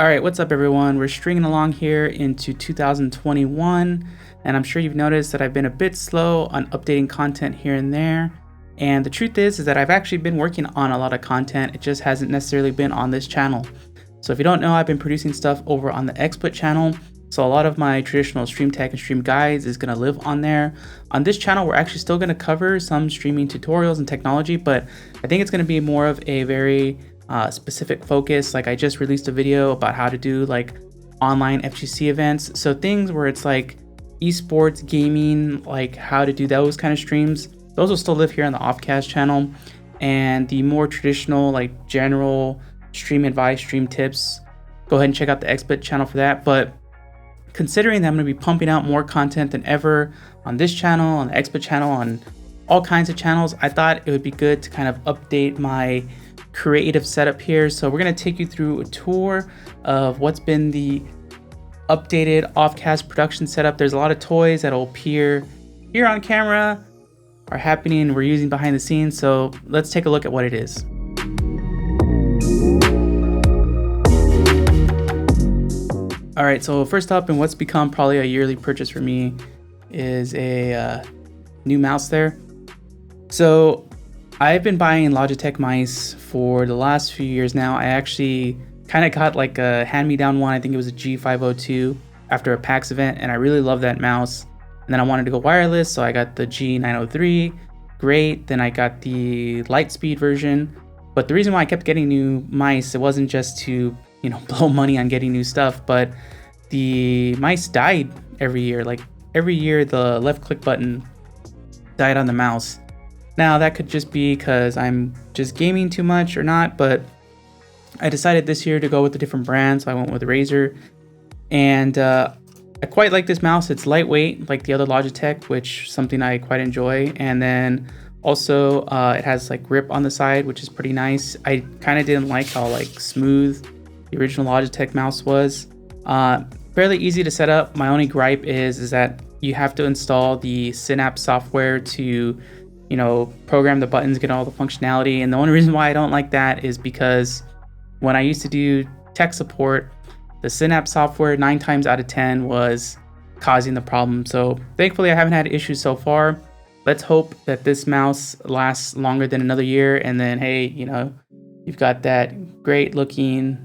All right, what's up everyone? We're stringing along here into 2021, and I'm sure you've noticed that I've been a bit slow on updating content here and there. And the truth is that I've actually been working on a lot of content. It just hasn't necessarily been on this channel. So if you don't know, I've been producing stuff over on the XSplit channel. So a lot of my traditional stream tech and stream guides is gonna live on there. On this channel, we're actually still gonna cover some streaming tutorials and technology, but I think it's gonna be more of a very specific focus. Like I just released a video about how to do like online FGC events. So things where it's like esports, gaming, like how to do those kind of streams. Those will still live here on the Offcast channel. And the more traditional, like general stream advice, stream tips, go ahead and check out the XSplit channel for that. But considering that I'm going to be pumping out more content than ever on this channel, on the XSplit channel, on all kinds of channels, I thought it would be good to kind of update my creative setup here. So we're going to take you through a tour of what's been the updated Offcast production setup. There's a lot of toys that will appear here on camera, are happening, we're using behind the scenes. So let's take a look at what it is. All right, so first up, and what's become probably a yearly purchase for me is a new mouse there. So I've been buying Logitech Mice for the last few years now. I actually kind of got like a hand-me-down one. I think it was a G502 after a PAX event, and I really love that mouse. And then I wanted to go wireless, so I got the G903. Great. Then I got the Lightspeed version. But the reason why I kept getting new mice, it wasn't just to, you know, blow money on getting new stuff, but the mice died every year. Like every year, the left click button died on the mouse. Now that could just be because I'm just gaming too much or not, but I decided this year to go with a different brand, so I went with Razer. And I quite like this mouse. It's lightweight like the other Logitech, which is something I quite enjoy. And then also it has like grip on the side, which is pretty nice. I kind of didn't like how like smooth the original Logitech mouse was. Fairly easy to set up. My only gripe is that you have to install the Synapse software to, you know, program the buttons, get all the functionality. And the only reason why I don't like that is because when I used to do tech support, the Synapse software 9 times out of 10 was causing the problem. So thankfully I haven't had issues so far. Let's hope that this mouse lasts longer than another year. And then, hey, you know, you've got that great looking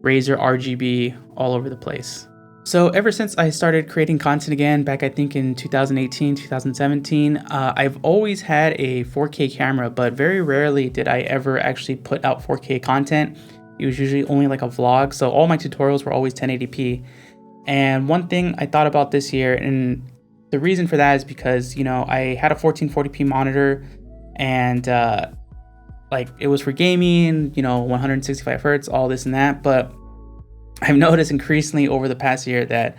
Razer RGB all over the place. So ever since I started creating content again, back I think in 2018, 2017, I've always had a 4K camera, but very rarely did I ever actually put out 4K content. It was usually only like a vlog. So all my tutorials were always 1080p. And one thing I thought about this year, and the reason for that is because, you know, I had a 1440p monitor and like it was for gaming, you know, 165 hertz, all this and that. But I've noticed increasingly over the past year that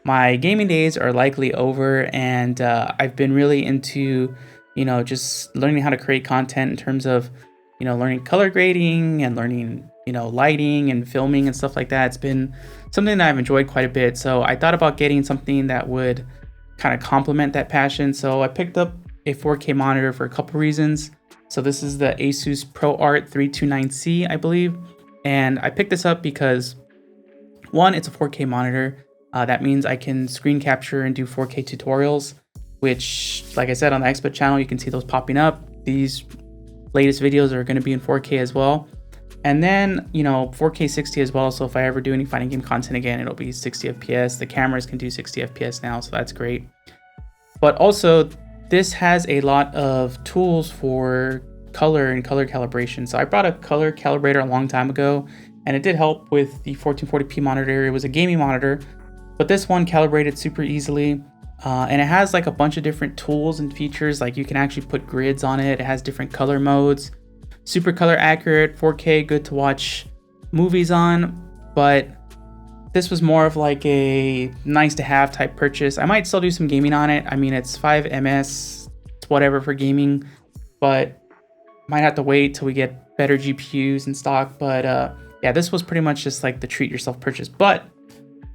my gaming days are likely over, and I've been really into, you know, just learning how to create content in terms of, you know, learning color grading and learning, you know, lighting and filming and stuff like that. It's been something that I've enjoyed quite a bit. So I thought about getting something that would kind of complement that passion. So I picked up a 4K monitor for a couple reasons. So this is the Asus ProArt 329C, I believe. And I picked this up because one, it's a 4K monitor. That means I can screen capture and do 4K tutorials, which, like I said, on the XSplit channel, you can see those popping up. These latest videos are going to be in 4K as well. And then, you know, 4K 60 as well. So if I ever do any fighting game content again, it'll be 60 FPS. The cameras can do 60 FPS now, so that's great. But also, this has a lot of tools for color and color calibration. So I brought a color calibrator a long time ago, and it did help with the 1440p monitor. It was a gaming monitor, but this one calibrated super easily. And it has like a bunch of different tools and features. Like you can actually put grids on it. It has different color modes, super color accurate, 4K, good to watch movies on. But this was more of like a nice to have type purchase. I might still do some gaming on it. I mean, it's 5 ms, it's whatever for gaming, but might have to wait till we get better GPUs in stock. But yeah, this was pretty much just like the treat yourself purchase. But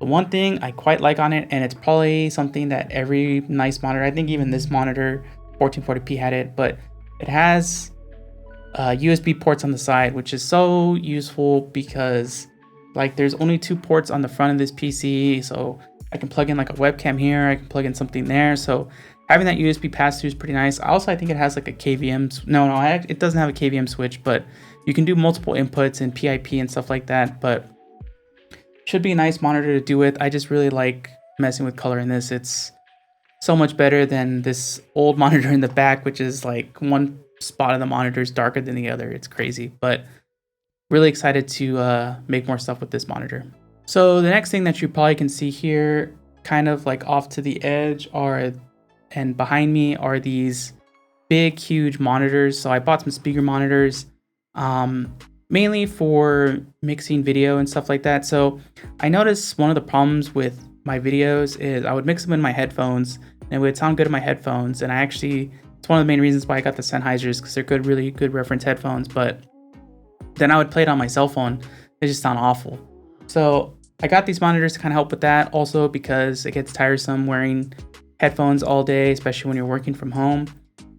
the one thing I quite like on it, and it's probably something that every nice monitor, I think even this monitor 1440p had it, but it has USB ports on the side, which is so useful because Like there's only 2 ports on the front of this PC, so I can plug in like a webcam here, I can plug in something there. So having that USB pass-through is pretty nice. Also, I think it has like a KVM, it doesn't have a KVM switch, but you can do multiple inputs and PIP and stuff like that, but should be a nice monitor to do with. I just really like messing with color in this. It's so much better than this old monitor in the back, which is like one spot of the monitor is darker than the other. It's crazy, but really excited to make more stuff with this monitor. So the next thing that you probably can see here, kind of like off to the edge and behind me are these big, huge monitors. So I bought some speaker monitors, mainly for mixing video and stuff like that. So I noticed one of the problems with my videos is I would mix them in my headphones and it would sound good in my headphones. And it's one of the main reasons why I got the Sennheisers, because they're good, really good reference headphones. But then I would play it on my cell phone. They just sound awful. So I got these monitors to kind of help with that. Also because it gets tiresome wearing headphones all day, especially when you're working from home.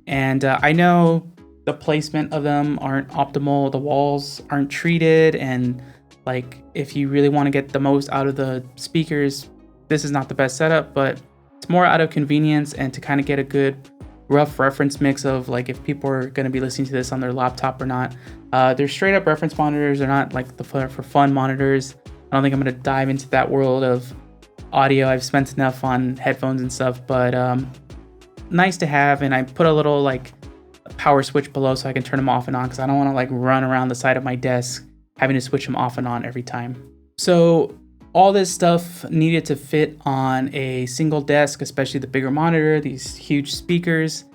And I know the placement of them aren't optimal. The walls aren't treated. And like, if you really want to get the most out of the speakers, this is not the best setup, but it's more out of convenience and to kind of get a good rough reference mix of like if people are going to be listening to this on their laptop or not. They're straight up reference monitors. They're not like the for fun monitors. I don't think I'm going to dive into that world of audio. I've spent enough on headphones and stuff, but nice to have. And I put a little like power switch below so I can turn them off and on, because I don't want to like run around the side of my desk having to switch them off and on every time. So all this stuff needed to fit on a single desk, especially the bigger monitor, these huge speakers.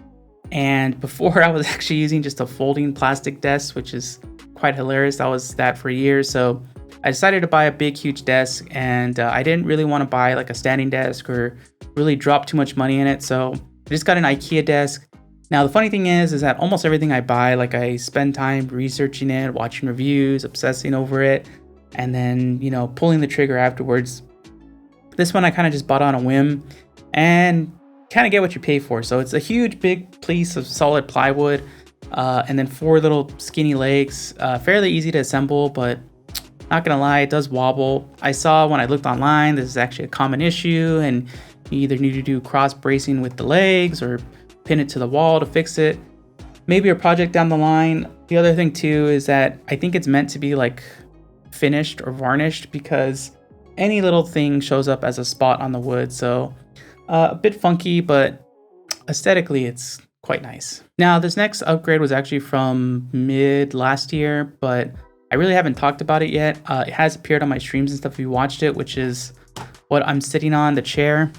And before I was actually using just a folding plastic desk, which is quite hilarious. I was that for years. So I decided to buy a big, huge desk, and I didn't really want to buy like a standing desk or really drop too much money in it. So I just got an IKEA desk. Now, the funny thing is that almost everything I buy, like I spend time researching it, watching reviews, obsessing over it, and then, pulling the trigger afterwards. This one I kind of just bought on a whim and kind of get what you pay for. So it's a huge, big piece of solid plywood, and then 4 little skinny legs, fairly easy to assemble, but not gonna lie, it does wobble. I saw when I looked online, this is actually a common issue, and you either need to do cross bracing with the legs or pin it to the wall to fix it. Maybe a project down the line. The other thing too is that I think it's meant to be like finished or varnished, because any little thing shows up as a spot on the wood. So a bit funky, but aesthetically it's quite nice. Now, this next upgrade was actually from mid last year, but I really haven't talked about it yet. It has appeared on my streams and stuff if you watched it, which is what I'm sitting on, the chair.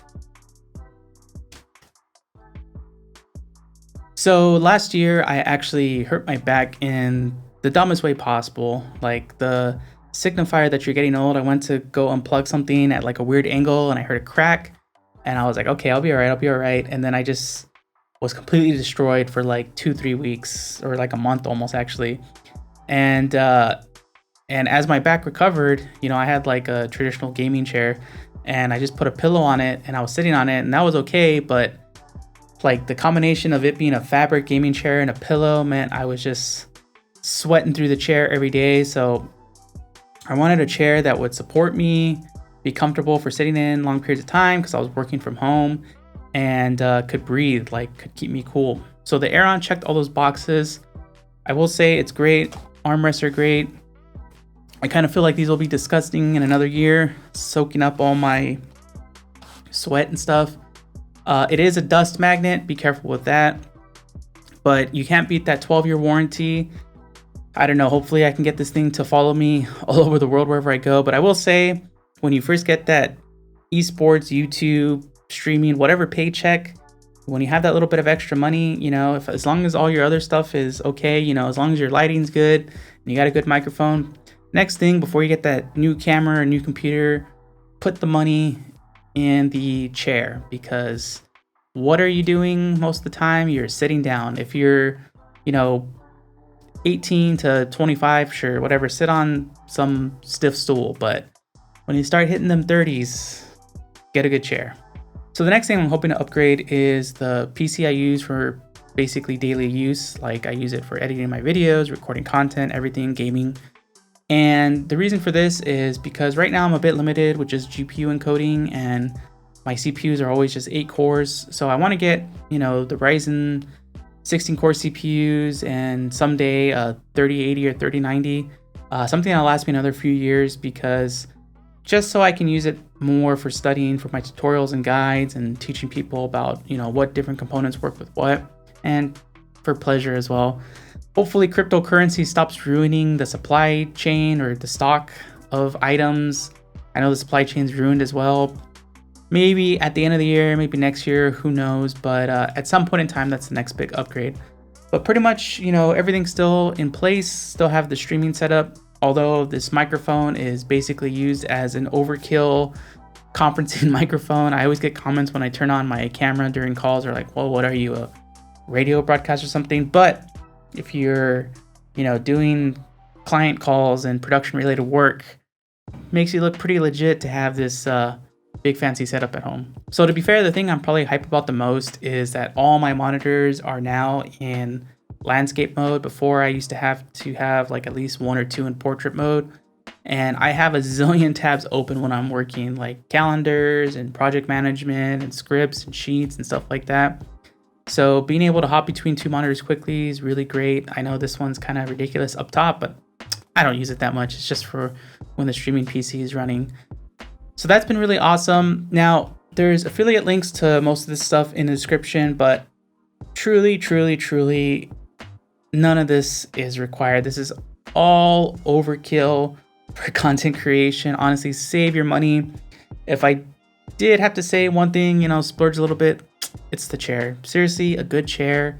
So last year I actually hurt my back in the dumbest way possible. Like the signifier that you're getting old, I went to go unplug something at like a weird angle and I heard a crack, and I was like, okay, I'll be all right. And then I just was completely destroyed for like 2-3 weeks, or like a month almost actually. And as my back recovered, I had like a traditional gaming chair, and I just put a pillow on it and I was sitting on it, and that was okay. But like the combination of it being a fabric gaming chair and a pillow meant I was just sweating through the chair every day. So I wanted a chair that would support me, be comfortable for sitting in long periods of time, because I was working from home, and could breathe, like could keep me cool. So the Aeron checked all those boxes. I will say it's great. Armrests are great. I kind of feel like these will be disgusting in another year, soaking up all my sweat and stuff. It is a dust magnet. Be careful with that. But you can't beat that 12-year warranty. I don't know. Hopefully I can get this thing to follow me all over the world wherever I go. But I will say, when you first get that esports, YouTube, streaming, whatever paycheck, when you have that little bit of extra money, as long as all your other stuff is okay, as long as your lighting's good and you got a good microphone, next thing before you get that new camera or new computer, put the money in the chair, because what are you doing most of the time? You're sitting down. If you're, 18 to 25, sure, whatever, sit on some stiff stool. But when you start hitting them 30s, get a good chair. So the next thing I'm hoping to upgrade is the PC I use for basically daily use. Like I use it for editing my videos, recording content, everything, gaming. And the reason for this is because right now I'm a bit limited with just GPU encoding, and my CPUs are always just 8 cores. So I want to get, the Ryzen 16 core CPUs and someday a 3080 or 3090, something that'll last me another few years, because just so I can use it more for studying for my tutorials and guides and teaching people about, what different components work with what, and for pleasure as well. Hopefully cryptocurrency stops ruining the supply chain or the stock of items. I know the supply chain's ruined as well. Maybe at the end of the year, maybe next year, who knows? But at some point in time, that's the next big upgrade. But pretty much, everything's still in place, still have the streaming setup. Although this microphone is basically used as an overkill conferencing microphone. I always get comments when I turn on my camera during calls, or like, well, what are you, a radio broadcast or something? But if you're, doing client calls and production related work, makes you look pretty legit to have this big fancy setup at home. So to be fair, the thing I'm probably hyped about the most is that all my monitors are now in landscape mode. Before, I used to have like at least 1 or 2 in portrait mode. And I have a zillion tabs open when I'm working, like calendars and project management and scripts and sheets and stuff like that. So being able to hop between 2 monitors quickly is really great. I know this one's kind of ridiculous up top, but I don't use it that much. It's just for when the streaming PC is running. So that's been really awesome. Now, there's affiliate links to most of this stuff in the description, but truly, none of this is required. This is all overkill for content creation. Honestly, save your money. If I did have to say one thing, splurge a little bit, it's the chair. Seriously, a good chair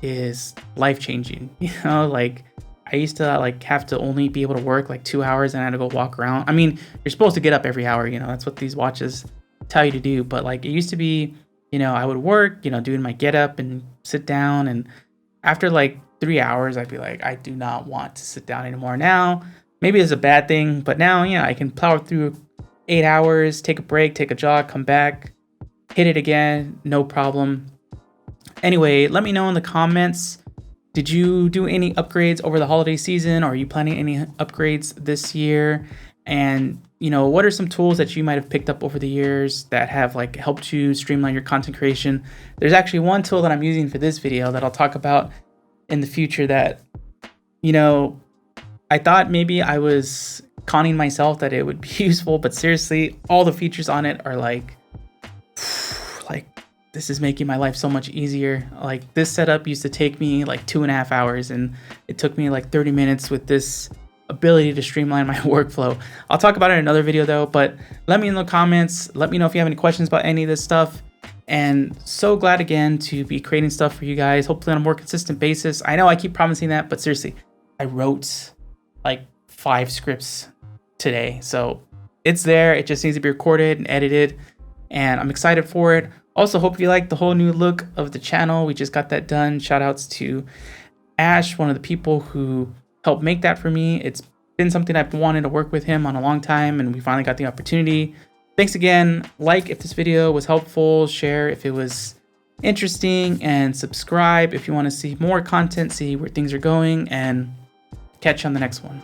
is life-changing. Like I used to have to only be able to work like 2 hours, and I had to go walk around. I mean, you're supposed to get up every hour, that's what these watches tell you to do. But like it used to be, I would work, doing my get up and sit down, and after like 3 hours, I'd be like, I do not want to sit down anymore. Now, maybe it's a bad thing, but now, I can plow through 8 hours, take a break, take a jog, come back, hit it again, no problem. Anyway, let me know in the comments, did you do any upgrades over the holiday season? Or are you planning any upgrades this year? And, what are some tools that you might have picked up over the years that have helped you streamline your content creation? There's actually one tool that I'm using for this video that I'll talk about in the future that, I thought maybe I was conning myself that it would be useful, but seriously, all the features on it are this is making my life so much easier. Like this setup used to take me 2.5 hours, and it took me 30 minutes with this ability to streamline my workflow. I'll talk about it in another video though, but let me in the comments. Let me know if you have any questions about any of this stuff. And so glad again to be creating stuff for you guys, hopefully on a more consistent basis. I know I keep promising that, but seriously, I wrote 5 scripts today. So it's there. It just needs to be recorded and edited, and I'm excited for it. Also, hope you like the whole new look of the channel. We just got that done. Shout outs to Ash, one of the people who helped make that for me. It's been something I've wanted to work with him on a long time, and we finally got the opportunity. Thanks again. Like if this video was helpful, share if it was interesting, and subscribe if you want to see more content, see where things are going, and catch you on the next one.